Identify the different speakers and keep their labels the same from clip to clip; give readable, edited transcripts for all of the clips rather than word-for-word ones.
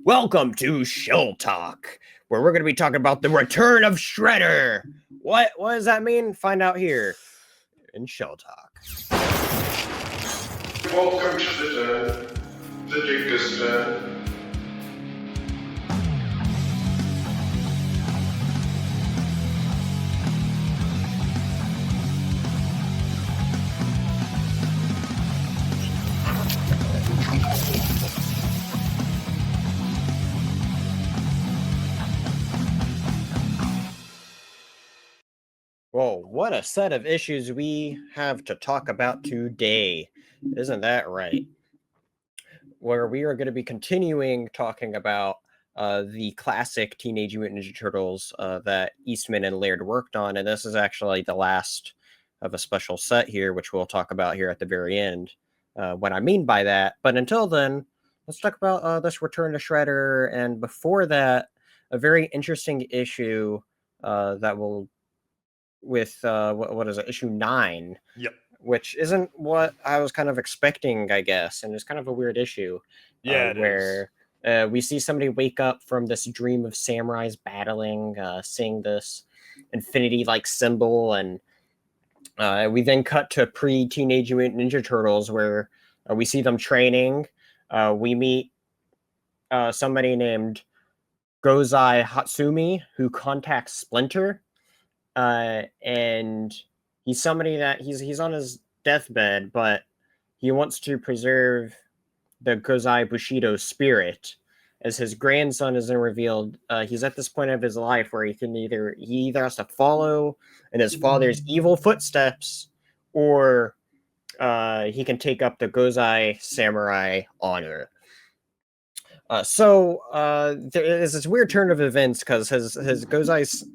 Speaker 1: Welcome to Shell Talk, where we're going to be talking about the return of Shredder. What does that mean? Find out here in Shell Talk.
Speaker 2: Welcome to the Dicta's Den.
Speaker 1: Whoa, what a set of issues we have to talk about today. Isn't that right? Where we are going to be continuing talking about the classic Teenage Mutant Ninja Turtles that Eastman and Laird worked on. And this is actually the last of a special set here, which we'll talk about here at the very end. What I mean by that. But until then, let's talk about this Return to Shredder. And before that, a very interesting issue that will with what is it, issue 9.
Speaker 3: Yep.
Speaker 1: Which isn't what I was kind of expecting, I guess, and it's kind of a weird issue.
Speaker 3: Yeah,
Speaker 1: where we see somebody wake up from this dream of samurais battling, seeing this infinity-like symbol, and we then cut to pre-Teenage Mutant Ninja Turtles, where we see them training. We meet somebody named Gozai Hatsumi, who contacts Splinter, and he's somebody that he's on his deathbed, but he wants to preserve the Gozai Bushido spirit. As his grandson is then revealed, he's at this point of his life where he either has to follow in his father's evil footsteps, or he can take up the Gozai samurai honor. So there is this weird turn of events because his Gozai's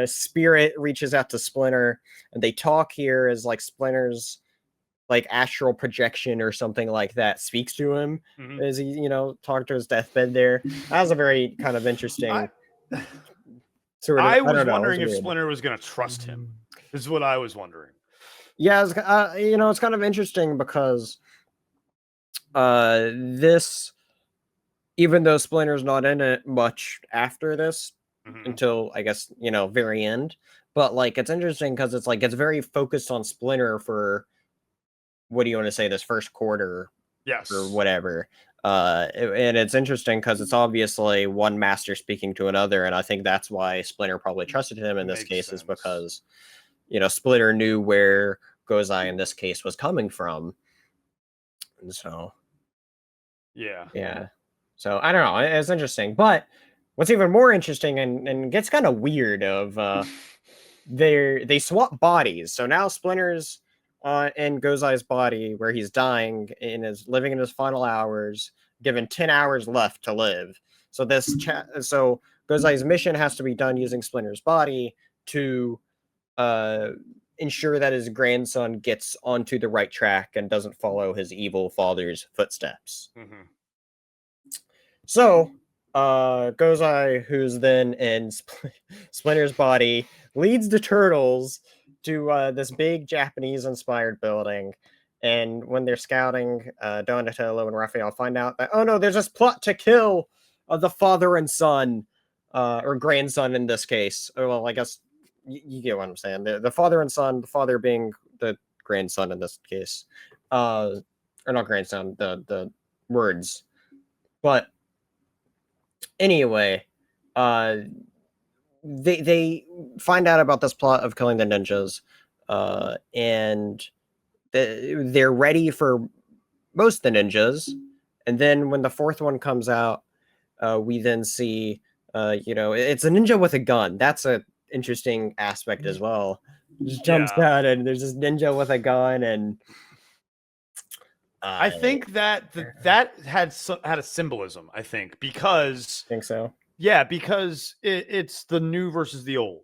Speaker 1: spirit reaches out to Splinter, and they talk here as like Splinter's like astral projection or something like that speaks to him as he talked to his deathbed there. That was a very kind of interesting sort of.
Speaker 3: I was wondering if Splinter was going to trust him. This is what I was wondering.
Speaker 1: Yeah, it's kind of interesting because this, even though Splinter's not in it much after this, until I guess very end, but like it's interesting because it's like it's very focused on Splinter for what do you want to say, this first quarter,
Speaker 3: yes,
Speaker 1: or whatever. And it's interesting because it's obviously one master speaking to another, and I think that's why Splinter probably trusted him in this case, is because Splinter knew where Gozai in this case was coming from, and so yeah. So I don't know, it's interesting, but what's even more interesting and gets kind of weird of they swap bodies. So now Splinter's in Gozai's body where he's dying and is living in his final hours, given 10 hours left to live. So so Gozai's mission has to be done using Splinter's body to ensure that his grandson gets onto the right track and doesn't follow his evil father's footsteps. So Gozai, who's then in Splinter's body, leads the Turtles to this big Japanese-inspired building. And when they're scouting, Donatello and Raphael find out that, oh no, there's this plot to kill the father and son, or grandson in this case. Well, I guess you get what I'm saying. The father and son, the father being the grandson in this case. Or not grandson, the words. But anyway, they find out about this plot of killing the ninjas, and they're ready for most of the ninjas. And then when the fourth one comes out, we then see, it's a ninja with a gun. That's an interesting aspect as well. Just jumps out, and there's this ninja with a gun, and
Speaker 3: I think that had a symbolism. I think because
Speaker 1: think so.
Speaker 3: Yeah, because it's the new versus the old.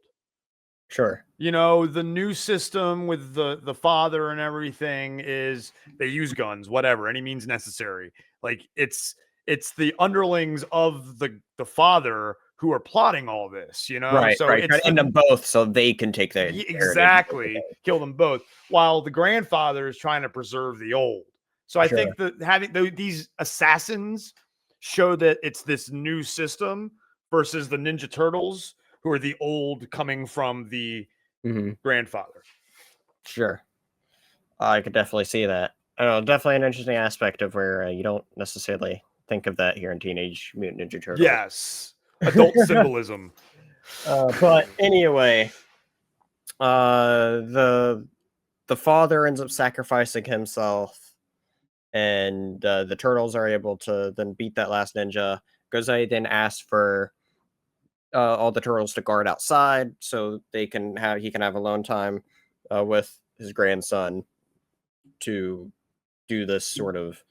Speaker 1: Sure.
Speaker 3: The new system with the father and everything is they use guns, whatever, any means necessary. Like it's the underlings of the father who are plotting all this,
Speaker 1: Right,
Speaker 3: so
Speaker 1: right.
Speaker 3: it's
Speaker 1: End them both so they can take their
Speaker 3: exactly kill them both, while the grandfather is trying to preserve the old. So I think that having these assassins show that it's this new system versus the Ninja Turtles, who are the old coming from the grandfather.
Speaker 1: Sure. I could definitely see that. I don't know, definitely an interesting aspect of where you don't necessarily think of that here in Teenage Mutant Ninja Turtles.
Speaker 3: Yes. Adult symbolism.
Speaker 1: But anyway, the father ends up sacrificing himself, and the turtles are able to then beat that last ninja. Gozai then asks for all the turtles to guard outside so he can have alone time with his grandson to do this sort of,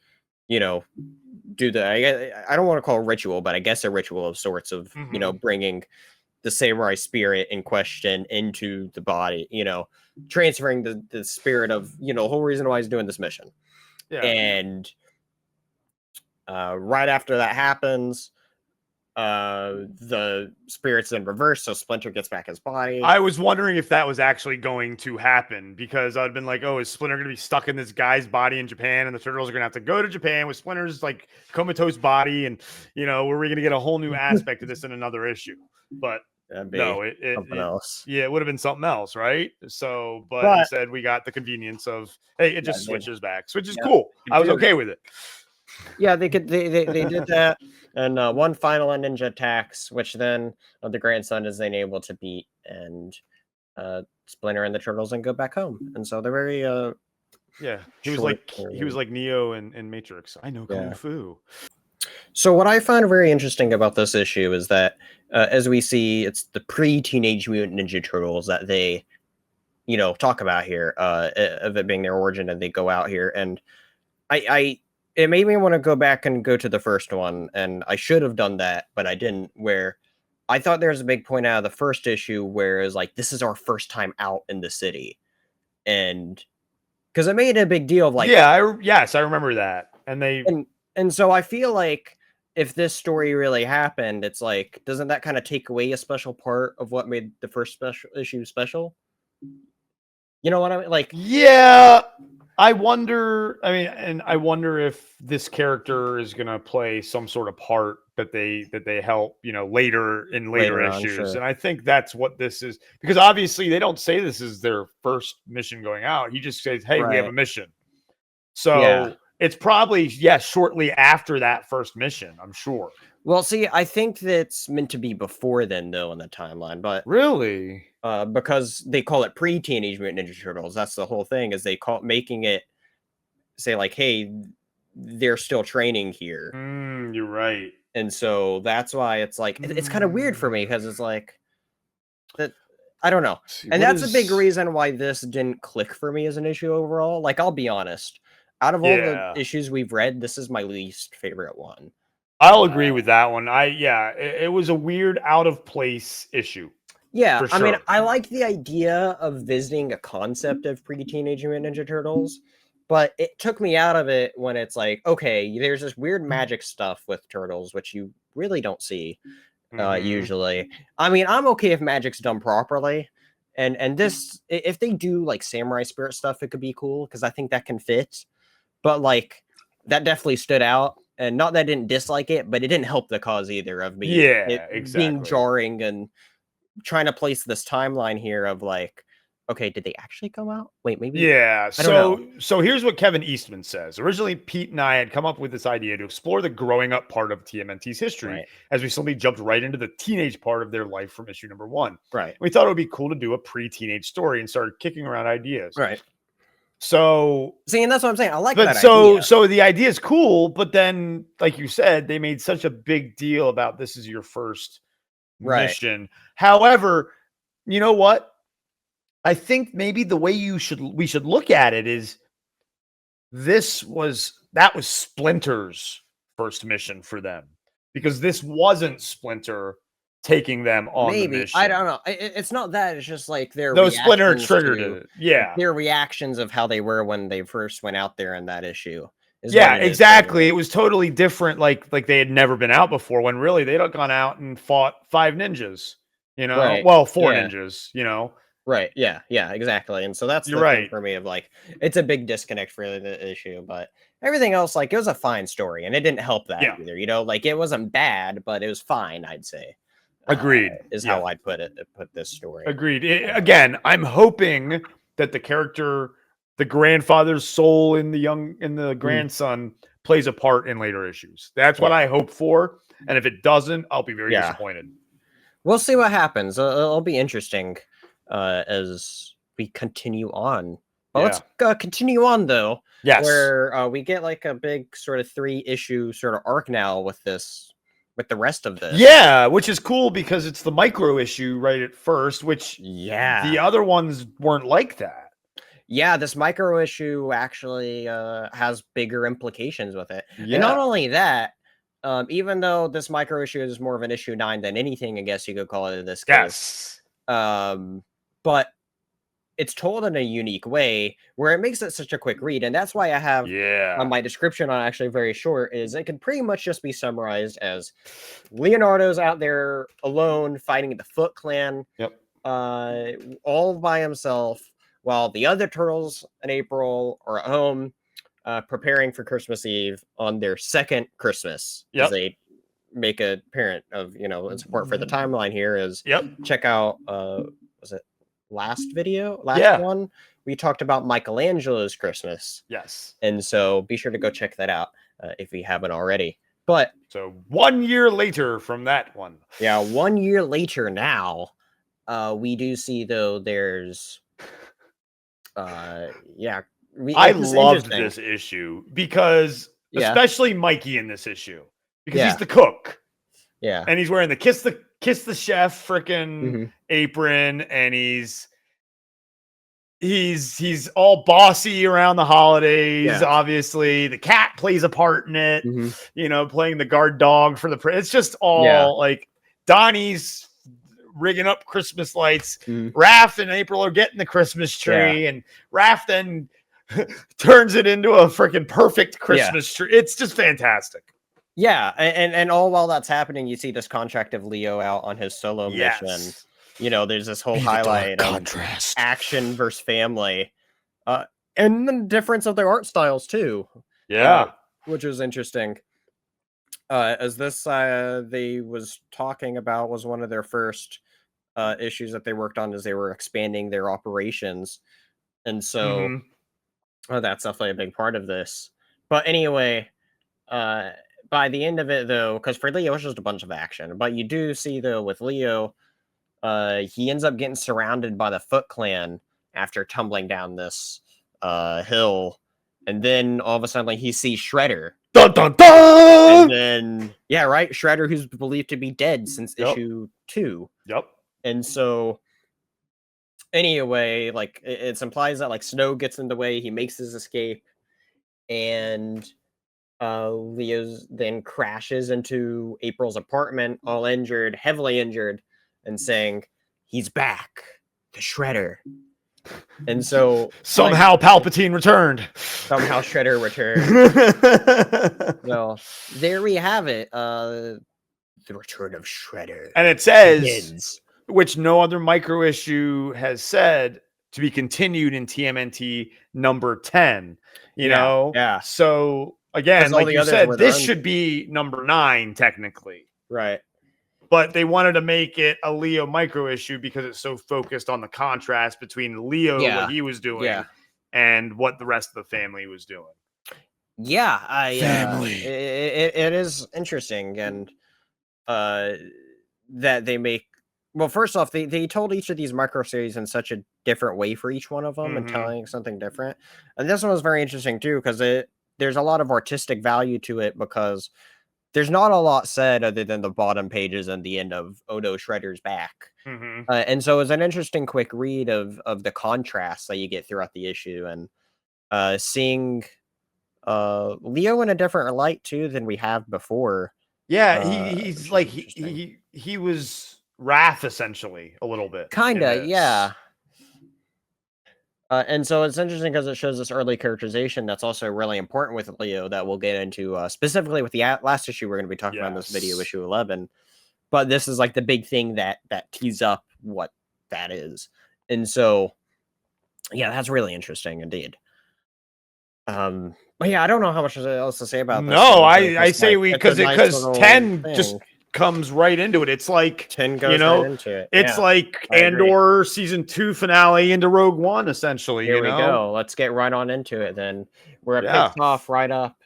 Speaker 1: do the I don't want to call it ritual, but I guess a ritual of sorts of, bringing the samurai spirit in question into the body, transferring the spirit of, the whole reason why he's doing this mission.
Speaker 3: Yeah.
Speaker 1: And right after that happens, the spirit's in reverse, so Splinter gets back his body.
Speaker 3: I was wondering if that was actually going to happen, because I'd been like, oh, is Splinter going to be stuck in this guy's body in Japan, and the turtles are going to have to go to Japan with Splinter's like comatose body, and were we going to get a whole new aspect to this in another issue? But no,
Speaker 1: something else.
Speaker 3: Yeah, it would have been something else, right? So, but instead we got the convenience of, hey, it just switches back, which is cool. I was okay with it.
Speaker 1: Yeah, they did that, and one final ninja attacks, which then the grandson is then able to beat, and Splinter and the turtles then go back home, and so they're very
Speaker 3: yeah. He was like Neo in Matrix. I know kung fu.
Speaker 1: So what I find very interesting about this issue is that as we see, it's the pre-Teenage Mutant Ninja Turtles that they, talk about here, of it being their origin, and they go out here, and it made me want to go back and go to the first one, and I should have done that, but I didn't, where I thought there was a big point out of the first issue where it was like, this is our first time out in the city. And because it made a big deal of like...
Speaker 3: Yes, I remember that.
Speaker 1: And so I feel like if this story really happened, it's like, doesn't that kind of take away a special part of what made the first issue special? You know what I mean? Like,
Speaker 3: yeah, I wonder if this character is going to play some sort of part that they help, later issues.
Speaker 1: Sure.
Speaker 3: And I think that's what this is, because obviously they don't say this is their first mission going out. He just says, hey, we have a mission. So it's probably, shortly after that first mission, I'm sure.
Speaker 1: Well, see, I think that's meant to be before then, though, in the timeline. But
Speaker 3: really,
Speaker 1: because they call it pre-Teenage Mutant Ninja Turtles, that's the whole thing. Is they making it say like, hey, they're still training here.
Speaker 3: You're right,
Speaker 1: and so that's why it's like it's kind of weird for me, because it's like that. I don't know, and that's a big reason why this didn't click for me as an issue overall. Like, I'll be honest, out of all the issues we've read, this is my least favorite one.
Speaker 3: I'll agree with that one. It was a weird, out of place issue.
Speaker 1: Yeah, sure. I mean, I like the idea of visiting a concept of pre-Teenage Mutant Ninja Turtles, but it took me out of it when it's like, okay, there's this weird magic stuff with turtles, which you really don't see usually. I mean, I'm okay if magic's done properly, and this, if they do like samurai spirit stuff, it could be cool, because I think that can fit. But like, that definitely stood out. And not that I didn't dislike it, but it didn't help the cause either of me. Being jarring and trying to place this timeline here of like, okay, did they actually come out? Wait, maybe.
Speaker 3: Yeah. So here's what Kevin Eastman says. Originally, Pete and I had come up with this idea to explore the growing up part of TMNT's history, as we suddenly jumped right into the teenage part of their life from issue number 1.
Speaker 1: Right.
Speaker 3: We thought it would be cool to do a pre-teenage story, and started kicking around ideas.
Speaker 1: Right.
Speaker 3: So
Speaker 1: see, and that's what I'm saying. I like that idea.
Speaker 3: So the idea is cool, but then, like you said, they made such a big deal about this is your first mission. However, you know what? I think maybe the way we should look at it is that was Splinter's first mission for them, because this wasn't Splinter taking them on the mission.
Speaker 1: I don't know. It's not that. It's just like
Speaker 3: Splinter triggered it. Yeah,
Speaker 1: their reactions of how they were when they first went out there in that issue.
Speaker 3: Yeah, exactly. It was totally different. Like they had never been out before, when really they'd gone out and fought 5 ninjas. Well, 4 ninjas.
Speaker 1: Right. Yeah. Yeah. Exactly. And so that's the thing for me of like, it's a big disconnect for the issue, but everything else, like, it was a fine story, and it didn't help that
Speaker 3: Yeah.
Speaker 1: either. You know, like, it wasn't bad, but it was fine. I'd say.
Speaker 3: Agreed.
Speaker 1: Is
Speaker 3: Yeah.
Speaker 1: how I'd put it. Put this story.
Speaker 3: Agreed. Again, I'm hoping that the character, the grandfather's soul in the grandson, plays a part in later issues. That's what I hope for. And if it doesn't, I'll be very disappointed.
Speaker 1: We'll see what happens. It'll be interesting as we continue on. Well, let's continue on though.
Speaker 3: Yes.
Speaker 1: Where we get like a big sort of 3-issue sort of arc now with the rest of this.
Speaker 3: Yeah, which is cool because it's the micro issue right at first, which the other ones weren't like that.
Speaker 1: Yeah, this micro issue actually has bigger implications with it. And not only that, even though this micro issue is more of an issue 9 than anything, I guess you could call it in this case. But it's told in a unique way where it makes it such a quick read. And that's why I have my description on actually very short is it can pretty much just be summarized as Leonardo's out there alone fighting the Foot Clan all by himself while the other turtles in April are at home preparing for Christmas Eve on their second Christmas. As they make a parent of, support for the timeline here is check out, was it last one? We talked about Michelangelo's Christmas.
Speaker 3: Yes.
Speaker 1: And so be sure to go check that out if you haven't already. But
Speaker 3: so 1 year later from that one.
Speaker 1: Yeah, 1 year later now, we do see though there's I
Speaker 3: loved this issue because especially Mikey in this issue because he's the cook.
Speaker 1: Yeah.
Speaker 3: And he's wearing the kiss the chef freaking apron and he's all bossy around the holidays. Obviously, the cat plays a part in it. Playing the guard dog for it's just all like Donnie's rigging up Christmas lights. Raph and April are getting the Christmas tree, and Raph then turns it into a freaking perfect Christmas tree. It's just fantastic.
Speaker 1: Yeah, and all while that's happening, you see this contract of Leo out on his solo mission. There's this whole highlight of
Speaker 3: contrast,
Speaker 1: action versus family, and the difference of their art styles too. Which is interesting. As this they was talking about was one of their first issues that they worked on as they were expanding their operations, and so that's definitely a big part of this. But anyway, by the end of it though, because for Leo it's just a bunch of action, but you do see though with Leo. He ends up getting surrounded by the Foot Clan after tumbling down this hill. And then all of a sudden, he sees Shredder.
Speaker 3: Dun, dun, dun!
Speaker 1: And then, Shredder, who's believed to be dead since issue 2. And so, anyway, it implies that, Snow gets in the way. He makes his escape. And Leo's then crashes into April's apartment, all injured, heavily injured. And saying, he's back, the Shredder. And so...
Speaker 3: Somehow Palpatine returned.
Speaker 1: Somehow Shredder returned. Well, there we have it. The return of Shredder.
Speaker 3: And it says, which no other micro issue has said, to be continued in TMNT number 10. You know?
Speaker 1: Yeah.
Speaker 3: So, again, like you said, this should be number 9, technically.
Speaker 1: Right.
Speaker 3: But they wanted to make it a Leo micro issue because it's so focused on the contrast between Leo, what he was doing, and what the rest of the family was doing.
Speaker 1: Yeah, family. It is interesting, and that they make. Well, first off, they told each of these micro series in such a different way for each one of them, and telling something different. And this one was very interesting too because there's a lot of artistic value to it because. There's not a lot said other than the bottom pages and the end of Odo Shredder's back. And so it's an interesting quick read of the contrast that you get throughout the issue and seeing Leo in a different light too than we have before.
Speaker 3: Yeah, he's like he was Wrath essentially a little bit.
Speaker 1: Kinda, yeah. And so it's interesting because it shows this early characterization that's also really important with Leo that we'll get into specifically with the last issue we're going to be talking about in this video, issue 11. But this is like the big thing that tees up what that is. And so, yeah, that's really interesting indeed. But yeah, I don't know how much else to say about this.
Speaker 3: No,
Speaker 1: It's
Speaker 3: I
Speaker 1: just
Speaker 3: say
Speaker 1: like,
Speaker 3: we
Speaker 1: it's a nice
Speaker 3: because
Speaker 1: little
Speaker 3: 10 just
Speaker 1: thing.
Speaker 3: comes right into it. It's like
Speaker 1: 10 goes right into it.
Speaker 3: it's
Speaker 1: Yeah,
Speaker 3: like
Speaker 1: I agree.
Speaker 3: Andor season 2 finale into Rogue One, essentially.
Speaker 1: Here we go. Let's get right on into it then. Where it picks off right up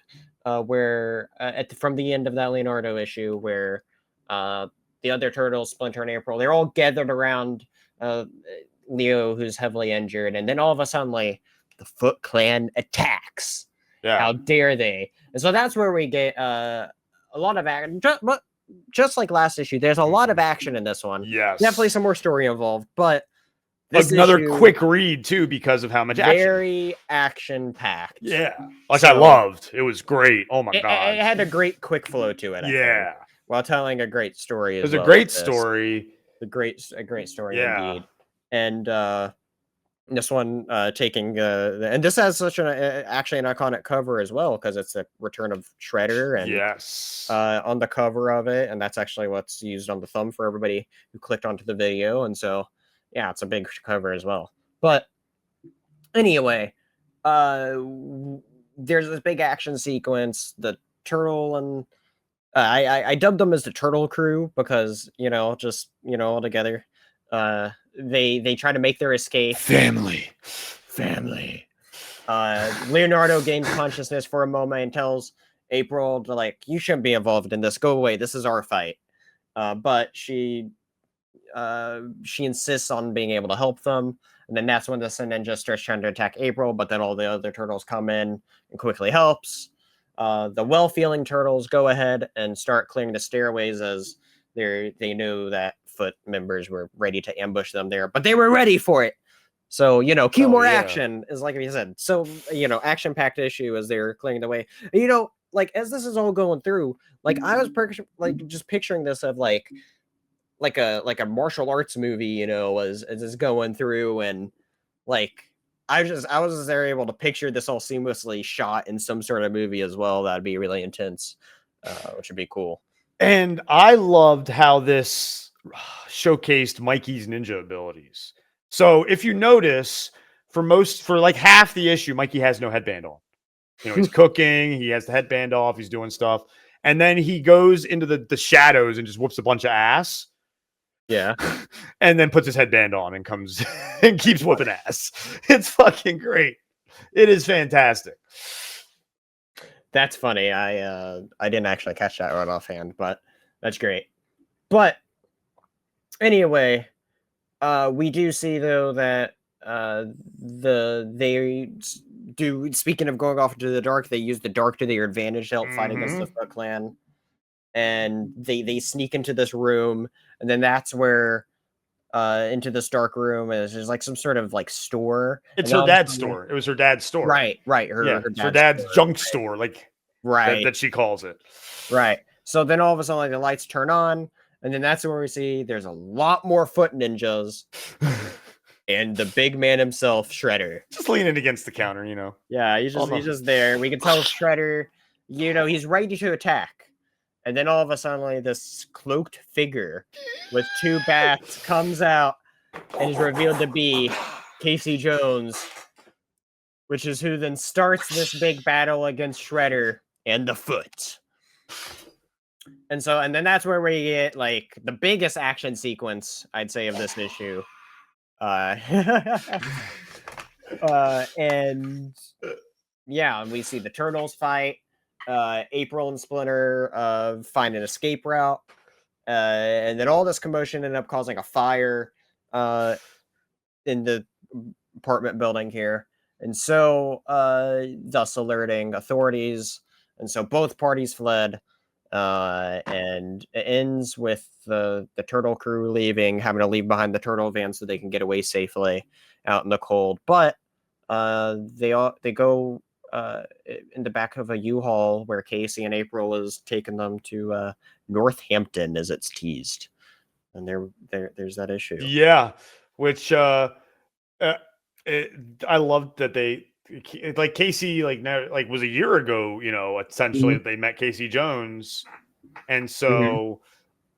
Speaker 1: where from the end of that Leonardo issue, where the other turtles, Splinter and April, they're all gathered around Leo, who's heavily injured, and then all of a sudden, the Foot Clan attacks.
Speaker 3: Yeah.
Speaker 1: How dare they? And so that's where we get a lot of action. But just like last issue, there's a lot of action in this one.
Speaker 3: Yes.
Speaker 1: Definitely some more story involved, but
Speaker 3: this another quick read too because of how much
Speaker 1: very action packed.
Speaker 3: Yeah, like I loved. It was great. Oh my god,
Speaker 1: it had a great quick flow to it.
Speaker 3: Yeah,
Speaker 1: while telling a great story. It
Speaker 3: was a great story.
Speaker 1: A great story indeed. And this one taking and this has such actually an iconic cover as well, because it's the return of Shredder, and on the cover of it, and that's actually what's used on the thumb for everybody who clicked onto the video. And so yeah, it's a big cover as well. But anyway, there's this big action sequence. The turtle and I dubbed them as the Turtle Crew because just all together, they try to make their escape.
Speaker 3: Family.
Speaker 1: Leonardo gains consciousness for a moment and tells April to you shouldn't be involved in this. Go away. This is our fight. But she insists on being able to help them. And then that's when the Sin Ninja starts trying to attack April, but then all the other turtles come in and quickly helps. The well-feeling turtles go ahead and start clearing the stairways, as they knew that Foot members were ready to ambush them there, but they were ready for it. So, cue more action, is like we said. So, action-packed issue as they're clearing the way. As this is all going through, I was just picturing this of like a martial arts movie, as it's going through, and I was there able to picture this all seamlessly shot in some sort of movie as well. That'd be really intense, which would be cool.
Speaker 3: And I loved how this showcased Mikey's ninja abilities. So if you notice, for half the issue, Mikey has no headband on. He's cooking, he has the headband off, he's doing stuff, and then he goes into the shadows and just whoops a bunch of ass.
Speaker 1: Yeah.
Speaker 3: And then puts his headband on and comes and keeps whooping ass. It's fucking great. It is fantastic.
Speaker 1: That's funny. I didn't actually catch that right offhand, but that's great. But anyway, we do see though that they do, speaking of going off into the dark, they use the dark to their advantage to help fight against the Foot Clan. And they sneak into this room, and then that's where into this dark room is there's some sort of store.
Speaker 3: It's her dad's store. It was her dad's store.
Speaker 1: Right.
Speaker 3: Her dad's junk store,
Speaker 1: right,
Speaker 3: that she calls it.
Speaker 1: Right. So then all of a sudden the lights turn on, and then that's where we see there's a lot more Foot Ninjas. And the big man himself, Shredder,
Speaker 3: just leaning against the counter,
Speaker 1: Yeah, he's just there. We can tell Shredder, he's ready to attack. And then all of a sudden, this cloaked figure with two bats comes out and is revealed to be Casey Jones, which is who then starts this big battle against Shredder and the Foot. And then that's where we get the biggest action sequence, I'd say, of this issue. And yeah, we see the turtles fight. April and Splinter find an escape route, and then all this commotion ended up causing a fire in the apartment building here, and so thus alerting authorities. And so both parties fled, and it ends with the turtle crew having to leave behind the turtle van so they can get away safely out in the cold. But they go in the back of a U-Haul where Casey and April is taking them to Northampton, as it's teased, and there's that issue.
Speaker 3: Yeah, which I loved that they Casey was a year ago. Essentially they met Casey Jones, and so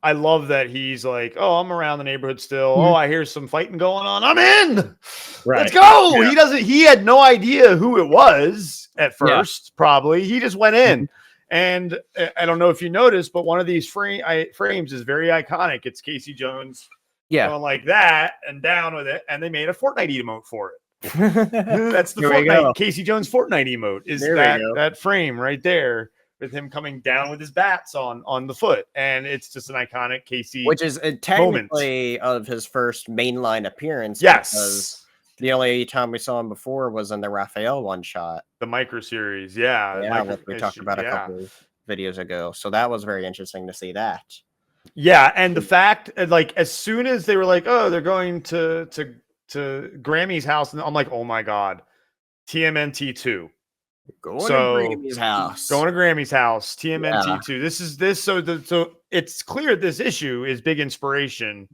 Speaker 3: I love that he's like, oh, I'm around the neighborhood still.
Speaker 1: Mhm.
Speaker 3: Oh, I hear some fighting going on. I'm in. Let's
Speaker 1: Right.
Speaker 3: go.
Speaker 1: Yeah.
Speaker 3: He had no idea who it was at
Speaker 1: Yeah.
Speaker 3: first, probably. He just went in.
Speaker 1: Mhm.
Speaker 3: And I don't know if you noticed, but one of these frames is very iconic. It's Casey Jones
Speaker 1: Yeah.
Speaker 3: going like that and down with it. And they made a Fortnite emote for it. That's the
Speaker 1: Here we go.
Speaker 3: Fortnite, Casey Jones Fortnite emote is
Speaker 1: There we go.
Speaker 3: that frame right there with him coming down with his bats on the foot. And it's just an iconic Casey
Speaker 1: Which is
Speaker 3: moment.
Speaker 1: technically of his first mainline appearance.
Speaker 3: Yes.
Speaker 1: Because the only time we saw him before was in the Raphael one shot.
Speaker 3: The micro series. Yeah.
Speaker 1: Yeah, like we talked about a couple of videos ago. So that was very interesting to see that.
Speaker 3: Yeah. And the fact, like, as soon as they were like, oh, they're going to Grammy's house, and I'm like, oh my God, TMNT 2.
Speaker 1: Going to Grammy's house.
Speaker 3: Going to Grammy's house, TMNT 2. This is this. So it's clear this issue is big inspiration.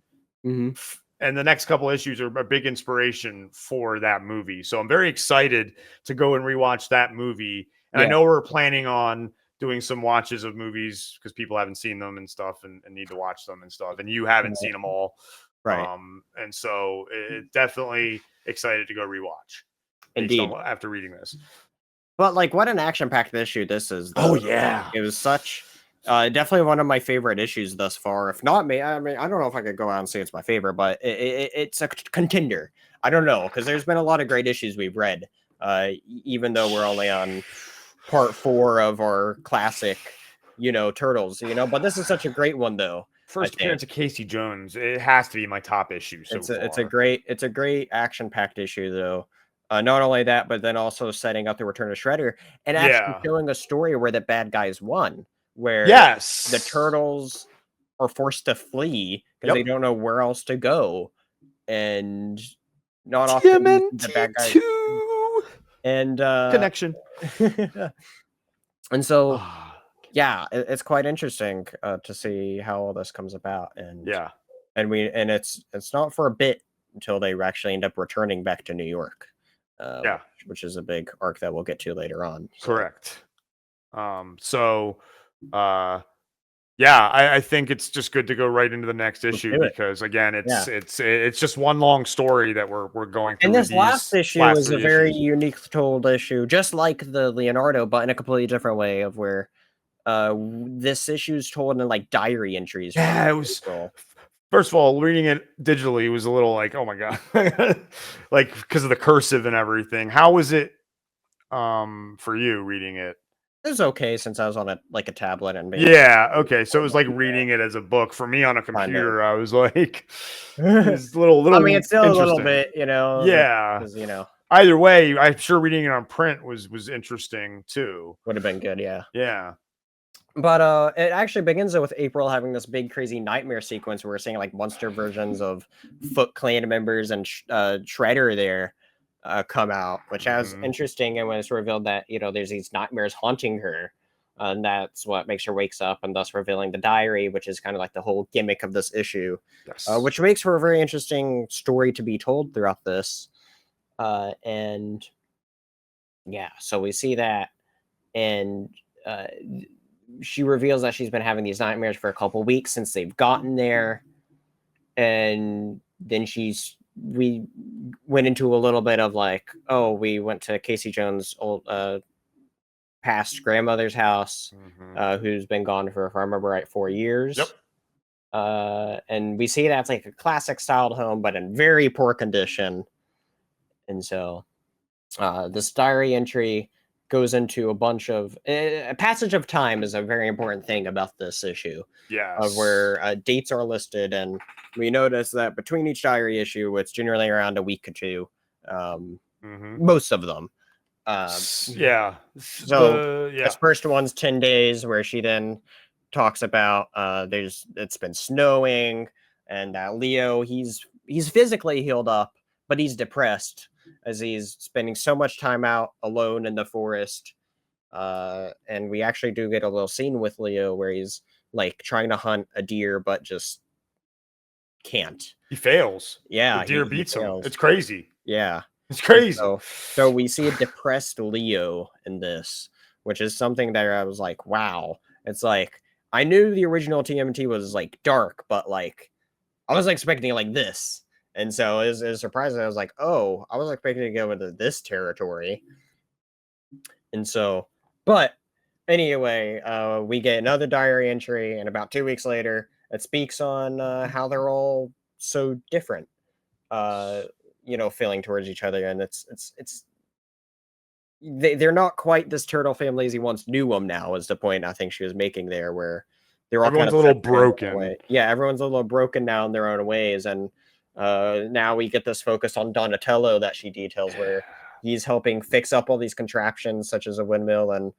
Speaker 1: Mhm.
Speaker 3: And the next couple issues are a big inspiration for that movie. So I'm very excited to go and rewatch that movie. And I know we're planning on doing some watches of movies because people haven't seen them and stuff and need to watch them and stuff. And you haven't seen them all.
Speaker 1: Right.
Speaker 3: And so definitely excited to go rewatch.
Speaker 1: Indeed.
Speaker 3: After reading this.
Speaker 1: But like, what an action-packed issue this is. Though.
Speaker 3: Oh yeah.
Speaker 1: It was such definitely one of my favorite issues thus far. If not me, I mean, I don't know if I could go out and say it's my favorite, but it's a contender. I don't know, because there's been a lot of great issues we've read, even though we're only on part 4 of our classic, Turtles, but this is such a great one, though.
Speaker 3: First appearance of Casey Jones. It has to be my top issue.
Speaker 1: It's a great action-packed issue, though. Not only that, but then also setting up the return of Shredder and actually showing a story where the bad guys won. Where the Turtles are forced to flee because they don't know where else to go, and not often the bad guys and
Speaker 3: connection.
Speaker 1: And so, yeah, it's quite interesting to see how all this comes about, and it's not for a bit until they actually end up returning back to New York, which is a big arc that we'll get to later on. So.
Speaker 3: Correct. Yeah, I think it's just good to go right into the next issue because again, it's just one long story that we're going through.
Speaker 1: And this last issue is a very unique told issue, just like the Leonardo, but in a completely different way. Of where this issue is told in like diary entries.
Speaker 3: Yeah, it was. First of all, reading it digitally was a little like, oh my God, like because of the cursive and everything. How was it for you reading it?
Speaker 1: It was okay since I was on a tablet and
Speaker 3: okay. So it was like reading it as a book. For me on a computer, I was like, it's little.
Speaker 1: I mean, it's still a little bit,
Speaker 3: Yeah.
Speaker 1: Because,
Speaker 3: either way, I'm sure reading it on print was interesting too.
Speaker 1: Would have been good, yeah.
Speaker 3: Yeah.
Speaker 1: But it actually begins with April having this big crazy nightmare sequence where we're seeing like monster versions of Foot Clan members and Shredder there. Come out, which is interesting, and when it's revealed that there's these nightmares haunting her, and that's what makes her wakes up, and thus revealing the diary, which is kind of like the whole gimmick of this issue, which makes for a very interesting story to be told throughout this, and yeah, so we see that, and she reveals that she's been having these nightmares for a couple weeks since they've gotten there, and then we went into a little bit of like, oh, we went to Casey Jones' old past grandmother's house, who's been gone for, if I remember right, 4 years.
Speaker 3: Yep.
Speaker 1: And we see that's like a classic styled home, but in very poor condition. And so this diary entry goes into a bunch of a passage of time is a very important thing about this issue. Of where dates are listed, and we notice that between each diary issue, it's generally around a week or two. Most of them. So this first one's 10 days, where she then talks about it's been snowing, and that Leo he's physically healed up, but he's depressed as he's spending so much time out alone in the forest. And we actually do get a little scene with Leo where he's like trying to hunt a deer, but just can't.
Speaker 3: He fails.
Speaker 1: Yeah.
Speaker 3: The deer beats him. It's crazy.
Speaker 1: Yeah.
Speaker 3: It's crazy.
Speaker 1: So we see a depressed Leo in this, which is something that I was like, wow. It's like, I knew the original TMNT was like dark, but like I was expecting it like this. And so it was surprising. I was like, oh, I was expecting to go into this territory. And so, but anyway, we get another diary entry, and about 2 weeks later, it speaks on how they're all so different, feeling towards each other, and they're not quite this turtle family as he once knew them. Now is the point I think she was making there, where they're all
Speaker 3: Everyone's
Speaker 1: kind
Speaker 3: a
Speaker 1: of
Speaker 3: little
Speaker 1: separated in their own
Speaker 3: broken.
Speaker 1: way. Yeah, everyone's a little broken now in their own ways, and now we get this focus on Donatello that she details, where he's helping fix up all these contraptions, such as a windmill, and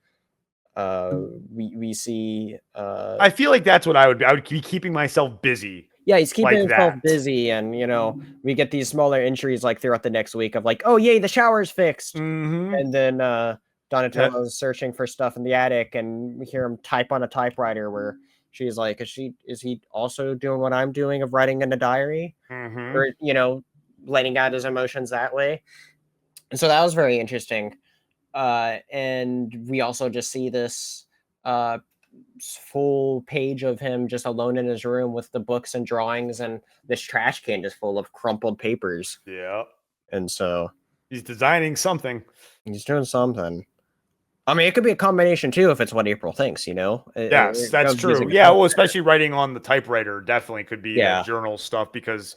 Speaker 1: we see.
Speaker 3: I feel like that's what I would be. I would be keeping myself busy.
Speaker 1: Yeah, he's keeping
Speaker 3: like
Speaker 1: himself
Speaker 3: that.
Speaker 1: busy, and we get these smaller entries like throughout the next week of like, oh yay, the shower's fixed, and then Donatello's searching for stuff in the attic, and we hear him type on a typewriter where she's like, is he also doing what I'm doing of writing in a diary, or letting out his emotions that way? And so that was very interesting. And we also just see this full page of him just alone in his room with the books and drawings and this trash can just full of crumpled papers.
Speaker 3: Yeah.
Speaker 1: And so
Speaker 3: he's designing something.
Speaker 1: He's doing something. I mean, it could be a combination too if it's what April thinks,
Speaker 3: Yes, that's true. Yeah, well, especially writing on the typewriter definitely could be journal stuff, because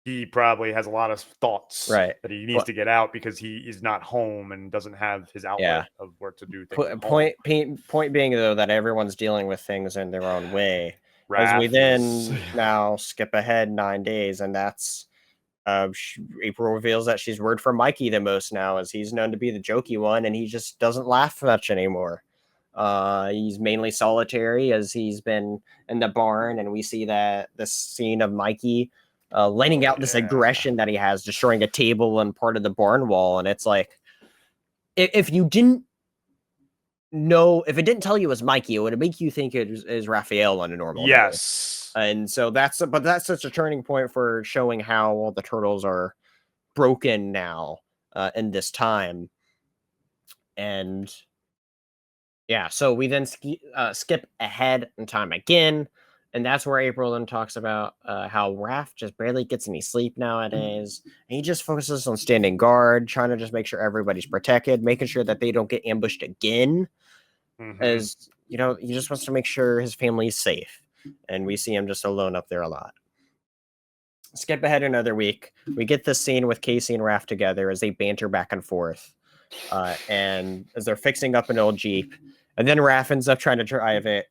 Speaker 3: he probably has a lot of thoughts that he needs to get out because he is not home and doesn't have his outlet of where to do things.
Speaker 1: Point being, though, that everyone's dealing with things in their own way. As we now skip ahead 9 days, and that's April reveals that she's worried for Mikey the most now, as he's known to be the jokey one, and he just doesn't laugh much anymore. He's mainly solitary, as he's been in the barn, and we see that this scene of Mikey letting out this aggression that he has, destroying a table and part of the barn wall. And it's like, if you didn't know, if it didn't tell you it was Mikey, it would make you think it is Raphael on a normal day. And so that's such a turning point for showing how all the turtles are broken now in this time. And yeah, so we then skip ahead in time again. And that's where April then talks about how Raph just barely gets any sleep nowadays. And he just focuses on standing guard, trying to just make sure everybody's protected, making sure that they don't get ambushed again. As, he just wants to make sure his family is safe. And we see him just alone up there a lot. Skip ahead another week. We get this scene with Casey and Raph together as they banter back and forth. And as they're fixing up an old Jeep. And then Raph ends up trying to drive it,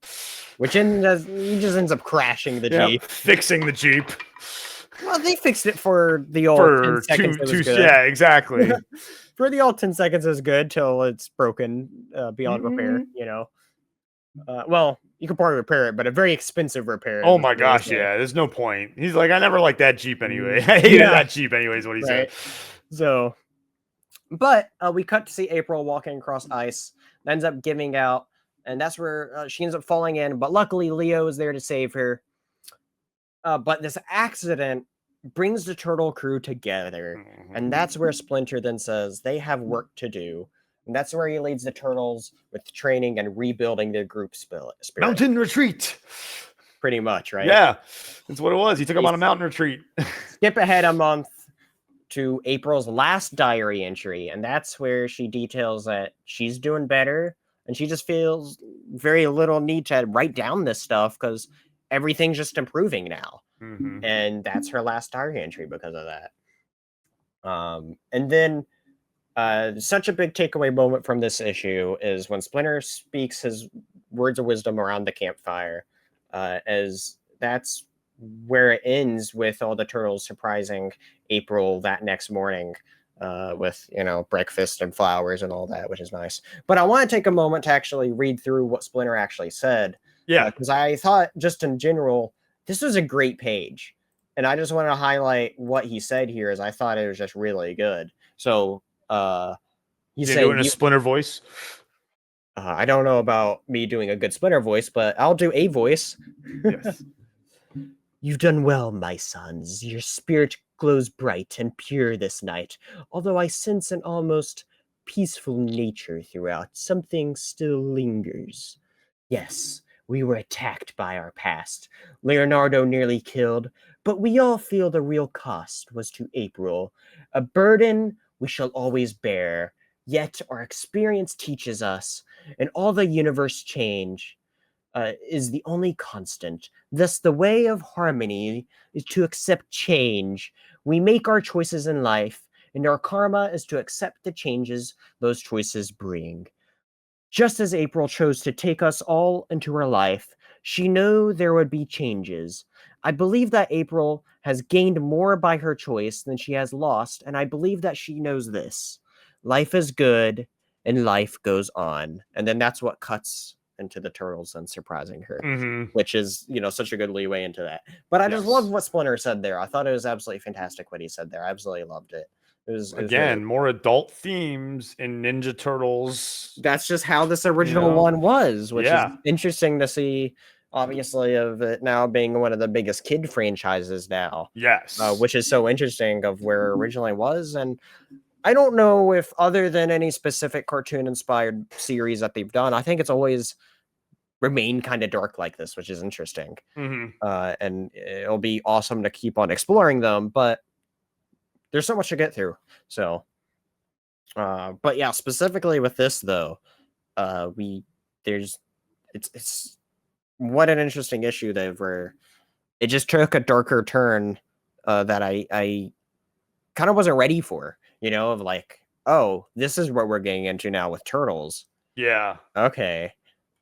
Speaker 1: which he just ends up crashing the Jeep.
Speaker 3: Fixing the Jeep.
Speaker 1: Well, they fixed it for the old 10 seconds. It was good.
Speaker 3: Yeah, exactly.
Speaker 1: For the old 10 seconds is good till it's broken beyond repair, well, you can probably repair it, but a very expensive repair.
Speaker 3: Oh my gosh, yeah. There's no point. He's like, I never liked that Jeep anyway. I hated that Jeep anyways, what he said.
Speaker 1: So, but we cut to see April walking across ice. Ends up giving out, and that's where she ends up falling in. But luckily, Leo is there to save her. But this accident brings the turtle crew together, and that's where Splinter then says they have work to do. And that's where he leads the turtles with training and rebuilding their group spirit.
Speaker 3: Mountain retreat.
Speaker 1: Pretty much, right?
Speaker 3: Yeah, that's what it was. He took them on a mountain retreat.
Speaker 1: Skip ahead a month to April's last diary entry, and that's where she details that she's doing better, and she just feels very little need to write down this stuff because everything's just improving now. And that's her last diary entry because of that. And then such a big takeaway moment from this issue is when Splinter speaks his words of wisdom around the campfire, as that's where it ends with all the turtles surprising April that next morning with breakfast and flowers and all that, which is nice. But I want to take a moment to actually read through what Splinter actually said, because I thought just in general this was a great page, and I just want to highlight what he said here, as I thought it was just really good. So he said,
Speaker 3: doing a Splinter voice.
Speaker 1: I don't know about me doing a good Splinter voice, but I'll do a voice.
Speaker 3: Yes.
Speaker 1: You've done well, my sons. Your spirit glows bright and pure this night, although I sense an almost peaceful nature throughout. Something still lingers. Yes, We were attacked by our past. Leonardo nearly killed, but we all feel the real cost was to April. A burden we shall always bear. Yet our experience teaches us, and all the universe change is the only constant. Thus, the way of harmony is to accept change. We make our choices in life, and our karma is to accept the changes those choices bring. Just as April chose to take us all into her life, she knew there would be changes. I believe that April has gained more by her choice than she has lost, and I believe that she knows this. Life is good, and life goes on. And then that's what cuts into the turtles and surprising her, which is, such a good leeway into that. But I just love what Splinter said there. I thought it was absolutely fantastic what he said there. I absolutely loved it. It was
Speaker 3: Again, more adult themes in Ninja Turtles.
Speaker 1: That's just how this original one was, which is interesting to see, obviously, of it now being one of the biggest kid franchises now.
Speaker 3: Yes.
Speaker 1: Which is so interesting of where it originally was. And I don't know if other than any specific cartoon-inspired series that they've done, I think it's always remained kind of dark like this, which is interesting. And it'll be awesome to keep on exploring them, but there's so much to get through. So, but yeah, specifically with this though, it's what an interesting issue where it just took a darker turn that I kind of wasn't ready for, of like, oh, this is what we're getting into now with Turtles.
Speaker 3: Yeah.
Speaker 1: Okay.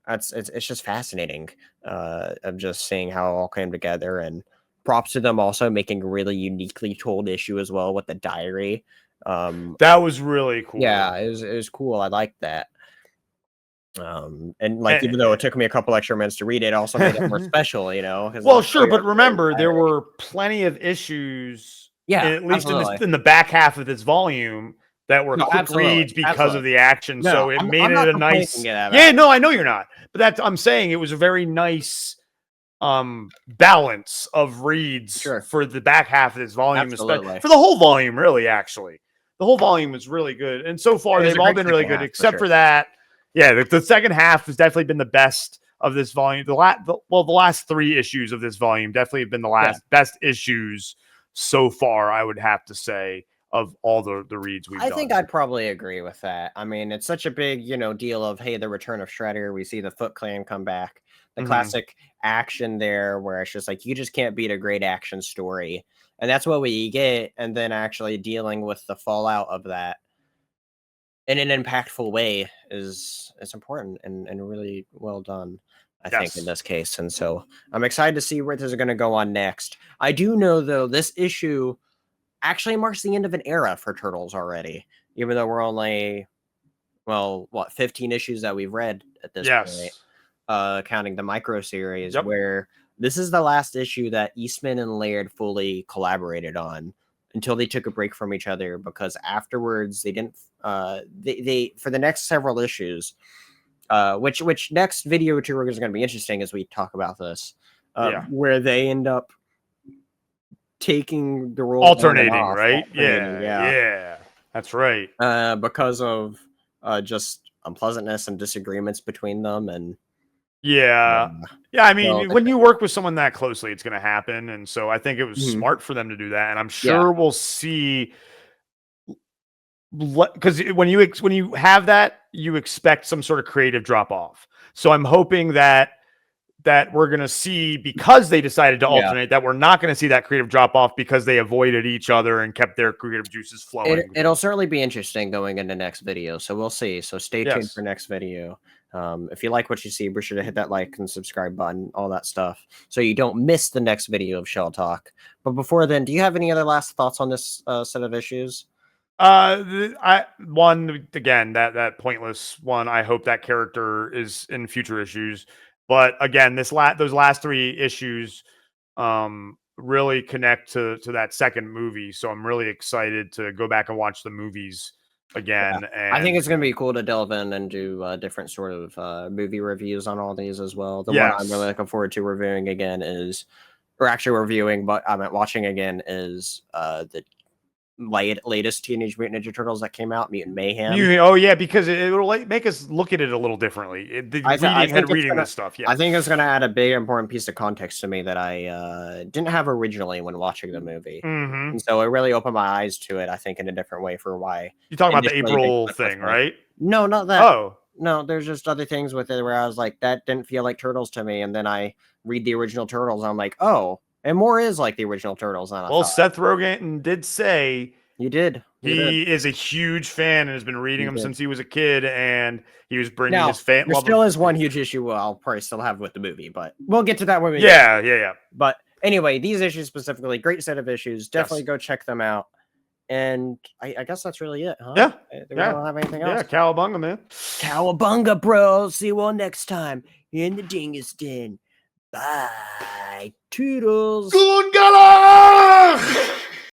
Speaker 1: It's just fascinating of just seeing how it all came together, and props to them also making a really uniquely told issue as well with the diary.
Speaker 3: That was really cool.
Speaker 1: Yeah, it was cool. I liked that. And like, even though it took me a couple extra minutes to read it, also made it more special,
Speaker 3: Well, sure, but remember, there were plenty of issues, at least in the back half of this volume, that were quick reads because of the action.
Speaker 1: No,
Speaker 3: so it made it a nice.
Speaker 1: Yeah,
Speaker 3: no, I know you're not, but I'm saying it was a very nice balance of reads for the back half of this volume, especially for the whole volume. Really, actually, the whole volume was really good, and so far they've all been really good, except for that. Yeah, the second half has definitely been the best of this volume. The last 3 issues of this volume definitely have been the best issues so far, I would have to say, of all the reads we've done.
Speaker 1: I think I'd probably agree with that. I mean, it's such a big, deal of, hey, the return of Shredder. We see the Foot Clan come back. The classic action there where it's just like, you just can't beat a great action story. And that's what we get. And then actually dealing with the fallout of that in an impactful way is important and really well done, I think, in this case. And so I'm excited to see where this is going to go on next. I do know, though, this issue actually marks the end of an era for Turtles already, even though we're only, 15 issues that we've read at this point, counting the micro series, where this is the last issue that Eastman and Laird fully collaborated on until they took a break from each other, because afterwards they didn't they for the next several issues, which next video tour is going to be interesting as we talk about this, where they end up taking the role
Speaker 3: alternating, right? Yeah, that's right.
Speaker 1: Because of just unpleasantness and disagreements between them. And
Speaker 3: I mean, when you work with someone that closely, it's going to happen. And so I think it was smart for them to do that. And I'm sure we'll see, because when you have that, you expect some sort of creative drop off. So I'm hoping that we're going to see, because they decided to alternate, that we're not going to see that creative drop off because they avoided each other and kept their creative juices flowing.
Speaker 1: It'll certainly be interesting going into next video. So we'll see. So stay tuned for next video. If you like what you see, be sure to hit that like and subscribe button, all that stuff, so you don't miss the next video of Shell Talk. But before then, do you have any other last thoughts on this set of issues?
Speaker 3: One, again, that pointless one. I hope that character is in future issues. But again, those last 3 issues really connect to that second movie. So I'm really excited to go back and watch the movies again. And
Speaker 1: I think it's going to be cool to delve in and do different sort of movie reviews on all these as well. The one I'm really looking forward to reviewing again is, or actually reviewing, but I meant watching again, is the latest Teenage Mutant Ninja Turtles that came out, Mutant Mayhem.
Speaker 3: Oh yeah, because it'll make us look at it a little differently. Reading this stuff. Yeah,
Speaker 1: I think it's going to add a big important piece of context to me that I didn't have originally when watching the movie, and so it really opened my eyes to it. I think in a different way for why
Speaker 3: you're talking about the April thing, right?
Speaker 1: No, not that.
Speaker 3: Oh.
Speaker 1: No, there's just other things with it where I was like, that didn't feel like Turtles to me. And then I read the original Turtles. And I'm like, oh, and more is like the original Turtles.
Speaker 3: Well, Seth Rogen did say
Speaker 1: he
Speaker 3: is a huge fan and has been reading them since he was a kid. And he was bringing his fan.
Speaker 1: There still is one huge issue I'll probably still have with the movie, but we'll get to that when we
Speaker 3: Yeah.
Speaker 1: But anyway, these issues specifically, great set of issues. Definitely go check them out. And I guess that's really it, huh?
Speaker 3: Yeah.
Speaker 1: We don't have anything else.
Speaker 3: Yeah, cowabunga, man.
Speaker 1: Cowabunga, bro. See you all next time in the Dingus Den. Bye. Toodles.
Speaker 3: Goon Gala!